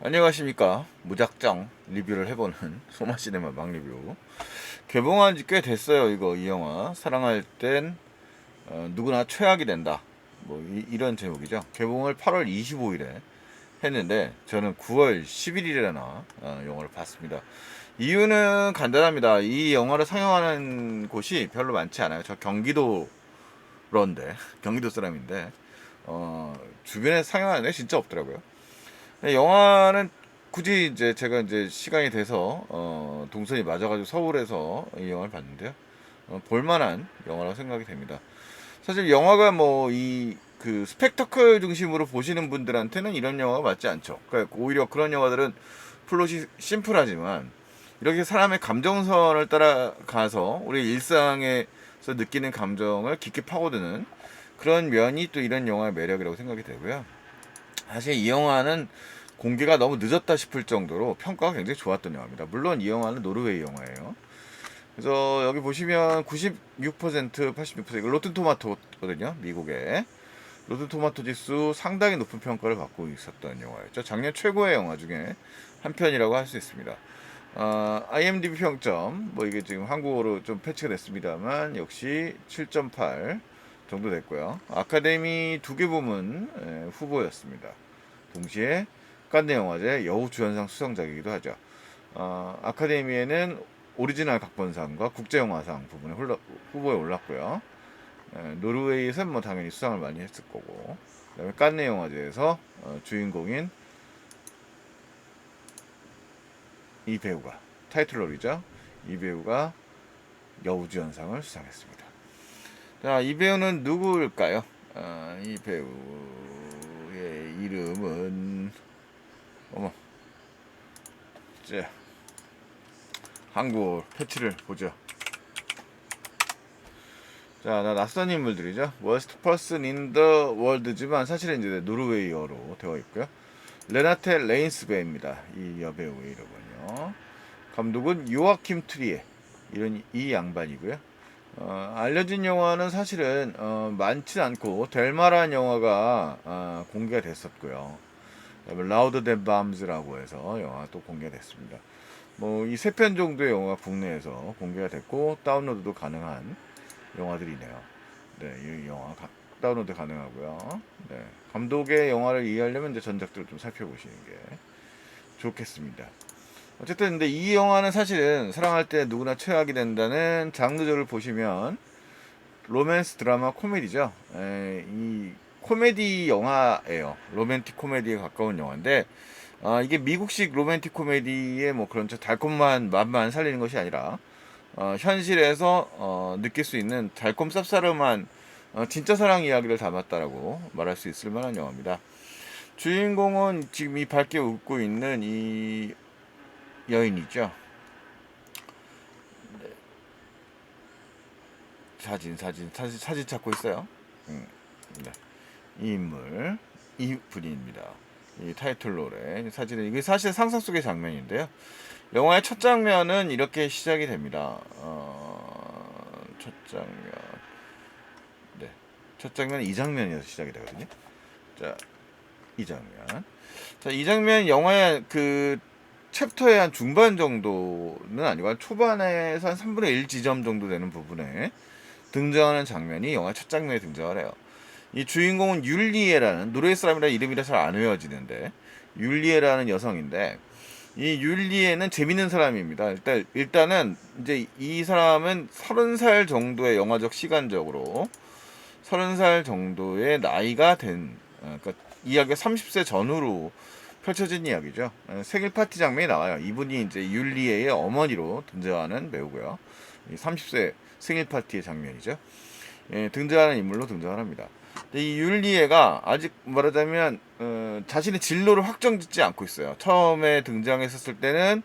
안녕하십니까. 무작정 리뷰를 해보는 소마시네마 막리뷰. 개봉한 지 꽤 됐어요. 이 영화 사랑할 땐 누구나 최악이 된다, 뭐 이런 제목이죠. 개봉을 8월 25일에 했는데 저는 9월 11일에나 영화를 봤습니다. 이유는 간단합니다. 이 영화를 상영하는 곳이 별로 많지 않아요. 저 경기도런데 경기도 사람인데 주변에 상영하는 데 진짜 없더라고요. 영화는 굳이 이제 제가 이제 시간이 돼서 동선이 맞아가지고 서울에서 이 영화를 봤는데요. 볼만한 영화라고 생각이 됩니다. 사실 영화가 뭐 이 그 스펙터클 중심으로 보시는 분들한테는 이런 영화가 맞지 않죠. 그러니까 오히려 그런 영화들은 플롯이 심플하지만 이렇게 사람의 감정선을 따라가서 우리 일상에서 느끼는 감정을 깊게 파고드는 그런 면이 또 이런 영화의 매력이라고 생각이 되고요. 사실 이 영화는 공개가 너무 늦었다 싶을 정도로 평가가 굉장히 좋았던 영화입니다. 물론 이 영화는 노르웨이 영화예요. 그래서 여기 보시면 96%, 86% 로튼 토마토거든요. 미국의 로튼 토마토 지수 상당히 높은 평가를 받고 있었던 영화였죠. 작년 최고의 영화 중에 한 편이라고 할 수 있습니다. IMDb 평점 뭐 이게 지금 한국어로 좀 패치가 됐습니다만 역시 7.8 정도 됐고요. 아카데미 2개 부문 후보였습니다. 동시에 칸네 영화제 여우주연상 수상작이기도 하죠. 아카데미에는 오리지널 각본상과 국제영화상 부분에 후보에 올랐고요. 노르웨이에서는 뭐 당연히 수상을 많이 했을 거고, 그다음에 칸네 영화제에서 주인공인 이 배우가 타이틀롤이죠. 이 배우가 여우주연상을 수상했습니다. 자, 이 배우는 누구일까요? 이 배우의 이름은 어머, 자, 한국 패치를 보죠. 자, 낯선 인물들이죠. Worst person in the world지만 사실은 이제 노르웨이어로 되어 있고요. 레나테 레인스베입니다. 이 여배우의 이름은요. 감독은 요아킴 트리에, 이런 이 양반이고요. 알려진 영화는 사실은 많지 않고 될 만한 영화가 공개가 됐었고요. 라우드 댄 밤즈라고 해서 영화 또 공개됐습니다. 뭐 이 세 편 정도의 영화가 국내에서 공개가 됐고 다운로드도 가능한 영화들이네요. 네, 이 영화 다운로드 가능하고요. 네, 감독의 영화를 이해하려면 이제 전작들을 좀 살펴보시는 게 좋겠습니다. 어쨌든 근데 이 영화는 사실은 사랑할 때 누구나 최악이 된다는 장르적을 보시면 로맨스 드라마 코미디죠. 이 코미디 영화예요. 로맨틱 코미디에 가까운 영화인데 이게 미국식 로맨틱 코미디의 뭐 그런 달콤한 맛만 살리는 것이 아니라 현실에서 느낄 수 있는 달콤 쌉싸름한 진짜 사랑 이야기를 담았다라고 말할 수 있을 만한 영화입니다. 주인공은 지금 이 밝게 웃고 있는 이 여인이죠. 사진 찾고 있어요. 네. 이 인물, 이 분입니다. 이 타이틀롤에 사진은 이게 사실 상상 속의 장면인데요. 영화의 첫 장면은 이렇게 시작이 됩니다. 첫 장면, 네, 첫 장면은 이 장면에서 시작이 되거든요. 자, 이 장면. 자, 이 장면 영화의 그 챕터의 한 중반 정도는 아니고 한 초반에서 한 3분의 1 지점 정도 되는 부분에 등장하는 장면이 영화 첫 장면에 등장을 해요. 이 주인공은 율리에라는 노르웨이 사람이라 이름이라 잘 안 외워지는데 율리에라는 여성인데 이 율리에는 재밌는 사람입니다. 일단은 이제 이 사람은 30살 정도의 영화적 시간적으로 30살 정도의 나이가 된 그러니까 이야기가 30세 전후로 펼쳐진 이야기죠. 생일 파티 장면이 나와요. 이분이 이제 율리에의 어머니로 등장하는 배우고요. 30세 생일 파티의 장면이죠. 등장하는 인물로 등장을 합니다. 근데 이 율리에가 아직 말하자면 자신의 진로를 확정짓지 않고 있어요. 처음에 등장했었을 때는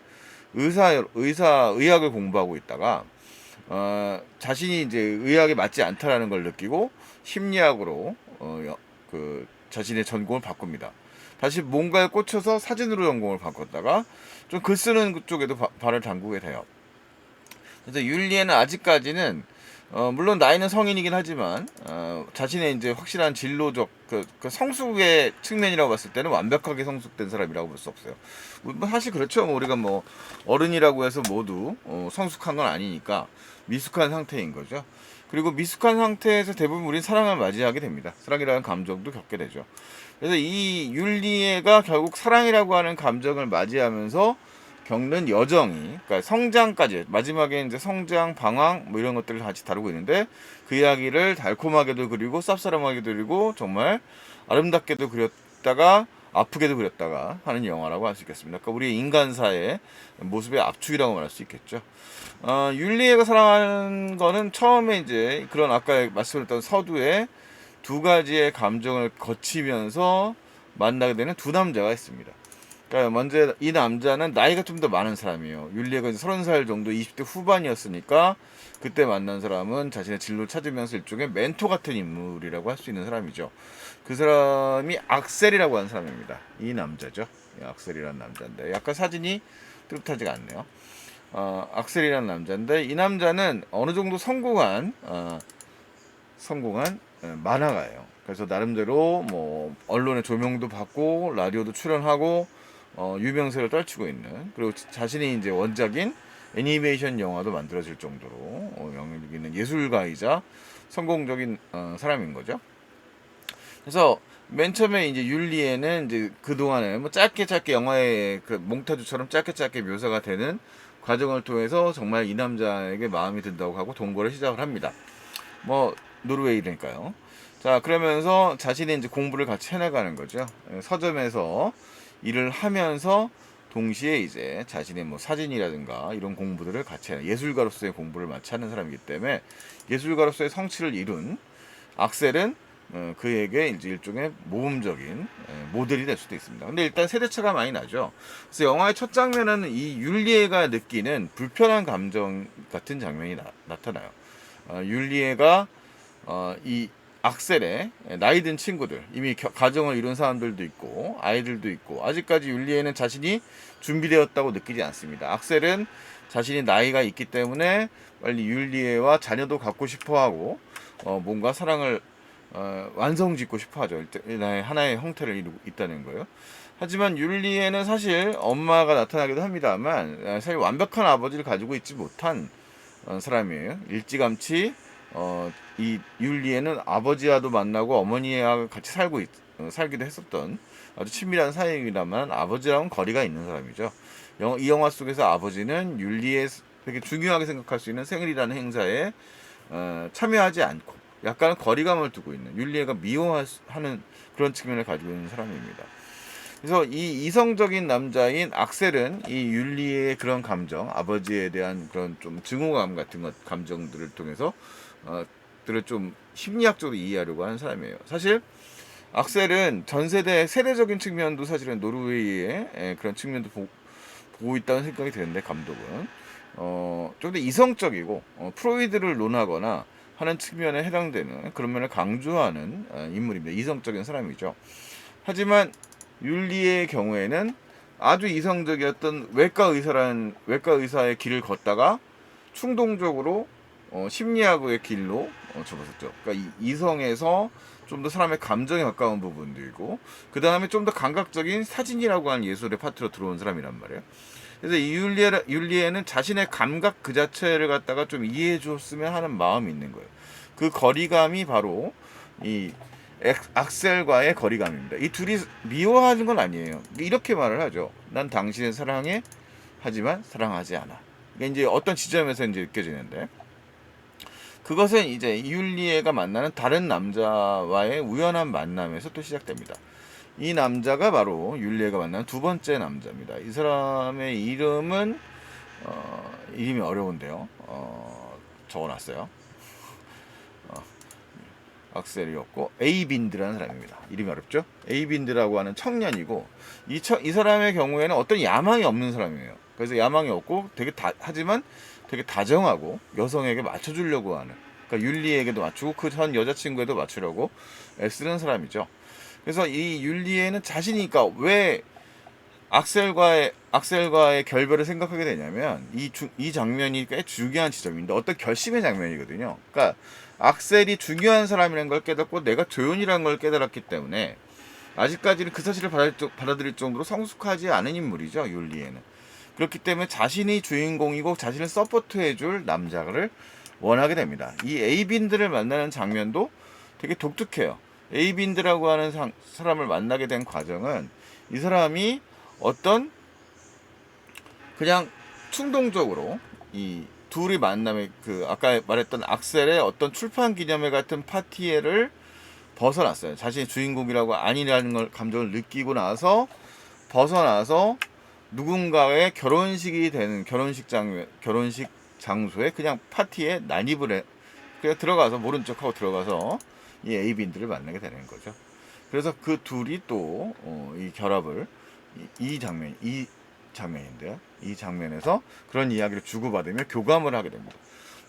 의학을 공부하고 있다가 자신이 이제 의학에 맞지 않다라는 걸 느끼고 심리학으로 그 자신의 전공을 바꿉니다. 다시 뭔가에 꽂혀서 사진으로 전공을 바꿨다가 좀 글 쓰는 쪽에도 발을 담그게 돼요. 그래서 율리에는 아직까지는 물론 나이는 성인이긴 하지만 자신의 이제 확실한 진로적 그 성숙의 측면이라고 봤을 때는 완벽하게 성숙된 사람이라고 볼 수 없어요. 뭐 사실 그렇죠. 뭐 우리가 뭐 어른이라고 해서 모두 성숙한 건 아니니까 미숙한 상태인 거죠. 그리고 미숙한 상태에서 대부분 우리는 사랑을 맞이하게 됩니다. 사랑이라는 감정도 겪게 되죠. 그래서 이 율리에가 결국 사랑이라고 하는 감정을 맞이하면서 겪는 여정이, 그러니까 성장까지, 마지막에 이제 성장, 방황 뭐 이런 것들을 같이 다루고 있는데, 그 이야기를 달콤하게도 그리고 쌉싸름하게도 그리고 정말 아름답게도 그렸다가 아프게도 그렸다가 하는 영화라고 할 수 있겠습니다. 그러니까 우리 인간사의 모습의 압축이라고 말할 수 있겠죠. 율리에가 사랑하는 거는 처음에 이제 그런 아까 말씀드렸던 서두에 두 가지의 감정을 거치면서 만나게 되는 두 남자가 있습니다. 그러니까 먼저 이 남자는 나이가 좀 더 많은 사람이에요. 율리에가 30살 정도, 20대 후반이었으니까 그때 만난 사람은 자신의 진로를 찾으면서 일종의 멘토 같은 인물이라고 할 수 있는 사람이죠. 그 사람이 악셀이라고 하는 사람입니다. 이 남자죠. 악셀이라는 남자인데 약간 사진이 뜨뜻하지가 않네요. 악셀이라는 남자인데 이 남자는 어느 정도 성공한 만화가예요. 그래서 나름대로 뭐 언론의 조명도 받고 라디오도 출연하고 유명세를 떨치고 있는, 그리고 자신이 이제 원작인 애니메이션 영화도 만들어질 정도로 영향력 있는 예술가이자 성공적인 사람인 거죠. 그래서 맨 처음에 이제 율리에는 이제 그 동안에 뭐 짧게 영화의 그 몽타주처럼 짧게 묘사가 되는 과정을 통해서 정말 이 남자에게 마음이 든다고 하고 동거를 시작을 합니다. 뭐 노르웨이니까요. 자, 그러면서 자신이 이제 공부를 같이 해나가는 거죠. 서점에서 일을 하면서 동시에 이제 자신의 뭐 사진이라든가 이런 공부들을 같이 해요. 예술가로서의 공부를 마치 하는 사람이기 때문에 예술가로서의 성취를 이룬 악셀은 그에게 이제 일종의 모범적인 모델이 될 수도 있습니다. 근데 일단 세대차가 많이 나죠. 그래서 영화의 첫 장면은 이 율리에가 느끼는 불편한 감정 같은 장면이 나타나요. 율리에가 이 악셀의 나이 든 친구들, 이미 가정을 이룬 사람들도 있고 아이들도 있고 아직까지 율리에는 자신이 준비되었다고 느끼지 않습니다. 악셀은 자신이 나이가 있기 때문에 빨리 율리에와 자녀도 갖고 싶어하고 뭔가 사랑을 완성짓고 싶어하죠. 하나의 형태를 이루고 있다는 거예요. 하지만 율리에는 사실 엄마가 나타나기도 합니다만 사실 완벽한 아버지를 가지고 있지 못한 사람이에요. 일찌감치 이 율리에는 아버지와도 만나고 어머니와 같이 살기도 했었던 아주 친밀한 사이입니다만 아버지랑은 거리가 있는 사람이죠. 이 영화 속에서 아버지는 율리에 되게 중요하게 생각할 수 있는 생일이라는 행사에 참여하지 않고 약간 거리감을 두고 있는, 율리에가 미워하는 그런 측면을 가지고 있는 사람입니다. 그래서 이 이성적인 남자인 악셀은 이 율리의 그런 감정, 아버지에 대한 그런 좀 증오감 같은 감정들을 통해서 들을 좀 심리학적으로 이해하려고 하는 사람이에요. 사실 악셀은 전 세대적인 측면도 사실은 노르웨이의 그런 측면도 보고 있다는 생각이 드는데, 감독은 좀 더 이성적이고 프로이드를 논하거나 하는 측면에 해당되는 그런 면을 강조하는 인물입니다. 이성적인 사람이죠. 하지만 율리의 경우에는 아주 이성적이었던 외과 의사의 길을 걷다가 충동적으로 심리학의 길로 접어섰죠. 그러니까 이성에서 좀 더 사람의 감정에 가까운 부분도 있고, 그 다음에 좀 더 감각적인 사진이라고 하는 예술의 파트로 들어온 사람이란 말이에요. 그래서 이 율리에는 자신의 감각 그 자체를 갖다가 좀 이해해 줬으면 하는 마음이 있는 거예요. 그 거리감이 바로 이 악셀과의 거리감입니다. 이 둘이 미워하는 건 아니에요. 이렇게 말을 하죠. 난 당신을 사랑해, 하지만 사랑하지 않아. 이게 이제 어떤 지점에서 이제 느껴지는데, 그것은 이제 이율리에가 만나는 다른 남자와의 우연한 만남에서 또 시작됩니다. 이 남자가 바로 율리에가 만나는 두 번째 남자입니다. 이 사람의 이름은 이름이 어려운데요. 적어놨어요. 악셀이었고 에이빈드라는 사람입니다. 이름이 어렵죠? 에이빈드라고 하는 청년이고, 이 사람의 경우에는 어떤 야망이 없는 사람이에요. 그래서 야망이 없고 하지만 되게 다정하고 여성에게 맞춰주려고 하는, 그러니까 율리에게도 맞추고 그 전 여자친구에도 맞추려고 애쓰는 사람이죠. 그래서 이 율리에는 자신이니까 왜 악셀과의 결별을 생각하게 되냐면 이 장면이 꽤 중요한 지점인데 어떤 결심의 장면이거든요. 그러니까 악셀이 중요한 사람이라는 걸 깨닫고 내가 조연이라는 걸 깨달았기 때문에 아직까지는 그 사실을 받아들일 정도로 성숙하지 않은 인물이죠. 율리에는. 그렇기 때문에 자신이 주인공이고 자신을 서포트해줄 남자를 원하게 됩니다. 이 에이빈드를 만나는 장면도 되게 독특해요. 에이빈드라고 하는 사람을 만나게 된 과정은 이 사람이 어떤 그냥 충동적으로 이 둘이 만남에 그 아까 말했던 악셀의 어떤 출판 기념회 같은 파티를 벗어났어요. 자신이 주인공이라고 아니라는 걸 감정을 느끼고 나서 벗어나서 누군가의 결혼식이 되는 결혼식 장소에 그냥 파티에 난입을 해. 그냥 들어가서 모른 척하고 들어가서 이 에이빈들을 만나게 되는 거죠. 그래서 그 둘이 또 이 결합을 이 장면인데요. 이 장면에서 그런 이야기를 주고받으며 교감을 하게 됩니다.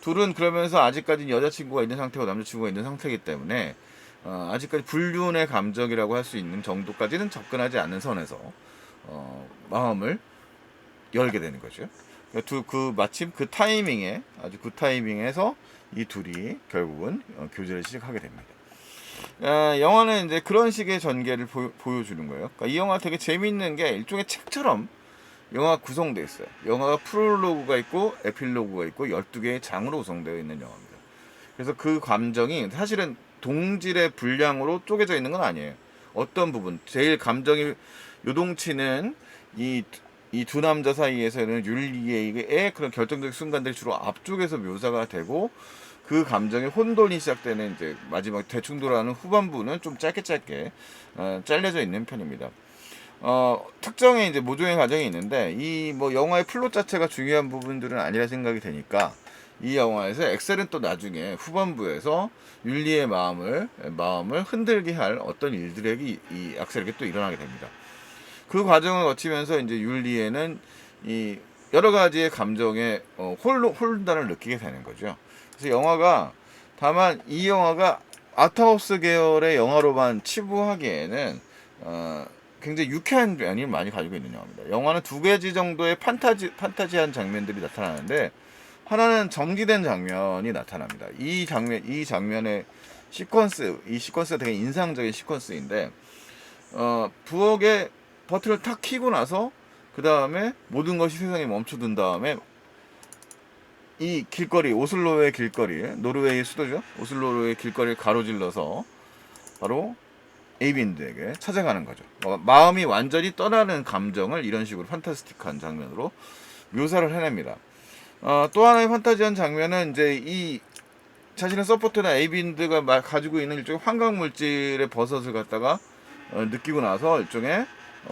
둘은 그러면서 아직까지는 여자친구가 있는 상태고 남자친구가 있는 상태이기 때문에 아직까지 불륜의 감정이라고 할 수 있는 정도까지는 접근하지 않는 선에서 마음을 열게 되는 거죠. 마침 그 타이밍에 아주 그 타이밍에서 이 둘이 결국은 교제를 시작하게 됩니다. 영화는 이제 그런 식의 전개를 보여주는 거예요. 그러니까 이 영화 되게 재밌는 게 일종의 책처럼 영화가 구성되어 있어요. 영화가 프롤로그가 있고 에필로그가 있고 12개의 장으로 구성되어 있는 영화입니다. 그래서 그 감정이 사실은 동질의 분량으로 쪼개져 있는 건 아니에요. 어떤 부분, 제일 감정이 요동치는 이 두 남자 사이에서는 율리에의 그런 결정적인 순간들이 주로 앞쪽에서 묘사가 되고 그 감정의 혼돈이 시작되는 이제 마지막 대충 돌아가는 후반부는 좀 짧게 잘려져 있는 편입니다. 특정의 이제 모종의 과정이 있는데 이 뭐 영화의 플롯 자체가 중요한 부분들은 아니라 생각이 되니까 이 영화에서 엑셀은 또 나중에 후반부에서 율리의 마음을 흔들게 할 어떤 일들이 이 악셀에게 또 일어나게 됩니다. 그 과정을 거치면서 이제 율리에는 이 여러 가지의 감정에 혼란을 느끼게 되는 거죠. 그래서 다만 이 영화가 아트하우스 계열의 영화로만 치부하기에는 굉장히 유쾌한 면이 많이 가지고 있는 영화입니다. 영화는 두 가지 정도의 판타지한 장면들이 나타나는데 하나는 정지된 장면이 나타납니다. 이 장면의 시퀀스가 되게 인상적인 시퀀스인데 부엌에 버튼을 탁 키고 나서 그 다음에 모든 것이 세상에 멈춰둔 다음에 이 길거리, 오슬로의 길거리, 노르웨이 수도죠. 오슬로의 길거리를 가로질러서 바로 에이빈드에게 찾아가는 거죠. 마음이 완전히 떠나는 감정을 이런 식으로 판타스틱한 장면으로 묘사를 해냅니다. 또 하나의 판타지한 장면은 이제 이 자신의 서포터나 에이빈드가 가지고 있는 일종의 환각 물질의 버섯을 갖다가 느끼고 나서 일종의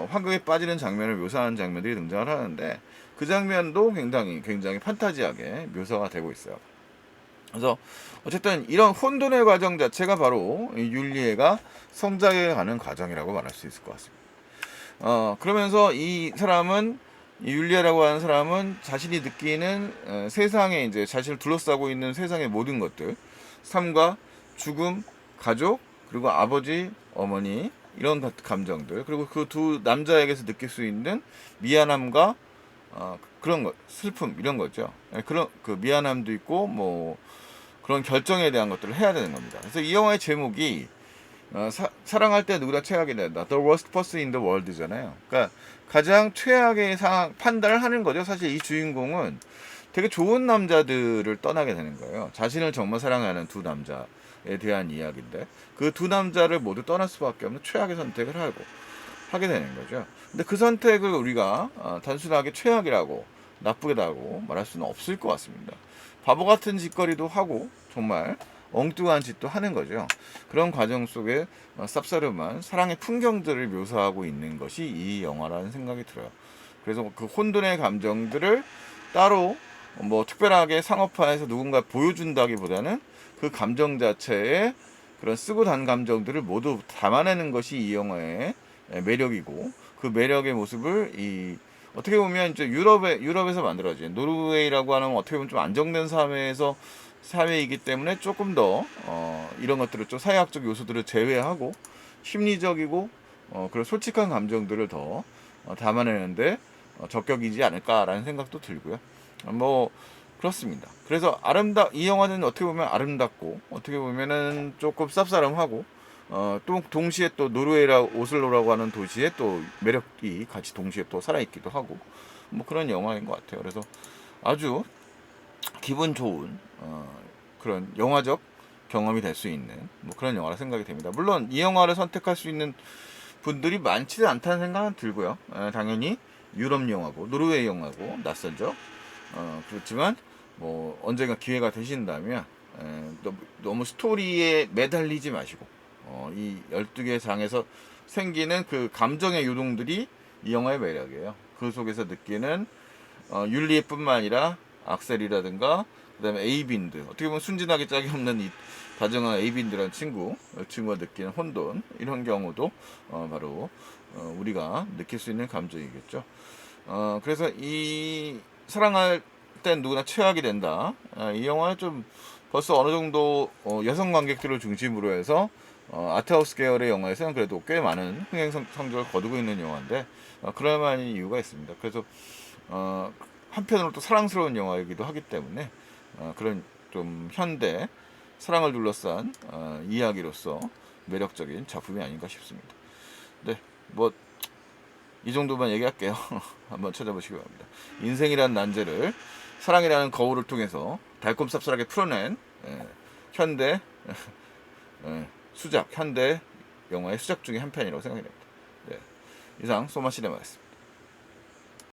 환각에 빠지는 장면을 묘사하는 장면들이 등장을 하는데 그 장면도 굉장히 판타지하게 묘사가 되고 있어요. 그래서 어쨌든 이런 혼돈의 과정 자체가 바로 율리에가 성장해 가는 과정이라고 말할 수 있을 것 같습니다. 그러면서 이 율리에라고 하는 사람은 자신이 느끼는 세상에 이제 자신을 둘러싸고 있는 세상의 모든 것들, 삶과 죽음, 가족, 그리고 아버지, 어머니 이런 감정들, 그리고 그 두 남자에게서 느낄 수 있는 미안함과 그런 것, 슬픔 이런 거죠. 그런 그 미안함도 있고 뭐 그런 결정에 대한 것들을 해야 되는 겁니다. 그래서 이 영화의 제목이 사랑할 때 누구나 최악이 된다. The worst person in the world잖아요. 그러니까 가장 최악의 상황 판단을 하는 거죠. 사실 이 주인공은 되게 좋은 남자들을 떠나게 되는 거예요. 자신을 정말 사랑하는 두 남자에 대한 이야기인데 그 두 남자를 모두 떠날 수밖에 없는 최악의 선택을 하게 되는 거죠. 근데 그 선택을 우리가 단순하게 최악이라고 나쁘게다고 말할 수는 없을 것 같습니다. 바보 같은 짓거리도 하고 정말 엉뚱한 짓도 하는 거죠. 그런 과정 속에 쌉싸름한 사랑의 풍경들을 묘사하고 있는 것이 이 영화라는 생각이 들어요. 그래서 그 혼돈의 감정들을 따로 뭐 특별하게 상업화해서 누군가 보여준다기보다는 그 감정 자체에 그런 쓰고 단 감정들을 모두 담아내는 것이 이 영화의 매력이고 그 매력의 모습을 어떻게 보면 이제 유럽에서 만들어진 노르웨이라고 하는 어떻게 보면 좀 안정된 사회이기 때문에 조금 더 이런 것들을 좀 사회학적 요소들을 제외하고 심리적이고 그런 솔직한 감정들을 더 담아내는데 적격이지 않을까라는 생각도 들고요. 뭐 그렇습니다. 그래서 이 영화는 어떻게 보면 아름답고 어떻게 보면은 조금 쌉싸름하고 또 동시에 또 오슬로라고 하는 도시에 또 매력이 같이 동시에 또 살아있기도 하고 뭐 그런 영화인 것 같아요. 그래서 아주 기분 좋은 그런 영화적 경험이 될 수 있는 뭐 그런 영화라 생각이 됩니다. 물론 이 영화를 선택할 수 있는 분들이 많지는 않다는 생각은 들고요. 당연히 유럽 영화고 노르웨이 영화고 낯설죠. 그렇지만 뭐 언젠가 기회가 되신다면 너무 스토리에 매달리지 마시고 이 12개 장에서 생기는 그 감정의 요동들이 이 영화의 매력이에요. 그 속에서 느끼는 율리뿐만 아니라 악셀이라든가 그다음에 에이빈드, 어떻게 보면 순진하게 짝이 없는 이 다정한 에이빈드라는 친구가 느끼는 혼돈, 이런 경우도 바로 우리가 느낄 수 있는 감정이겠죠. 그래서 이 사랑할 땐 누구나 최악이 된다. 이 영화는 좀 벌써 어느 정도 여성 관객들을 중심으로 해서 아트하우스 계열의 영화에서는 그래도 꽤 많은 흥행 성적을 거두고 있는 영화인데 그럴 만한 이유가 있습니다. 그래서 한편으로 또 사랑스러운 영화이기도 하기 때문에 그런 좀 현대 사랑을 둘러싼 이야기로서 매력적인 작품이 아닌가 싶습니다. 네, 뭐 이 정도만 얘기할게요. 한번 찾아보시기 바랍니다. 인생이란 난제를 사랑이라는 거울을 통해서 달콤 쌉쌀하게 풀어낸 현대 현대 영화의 수작 중에 한 편이라고 생각이 됩니다. 네, 이상 소마시네마였습니다.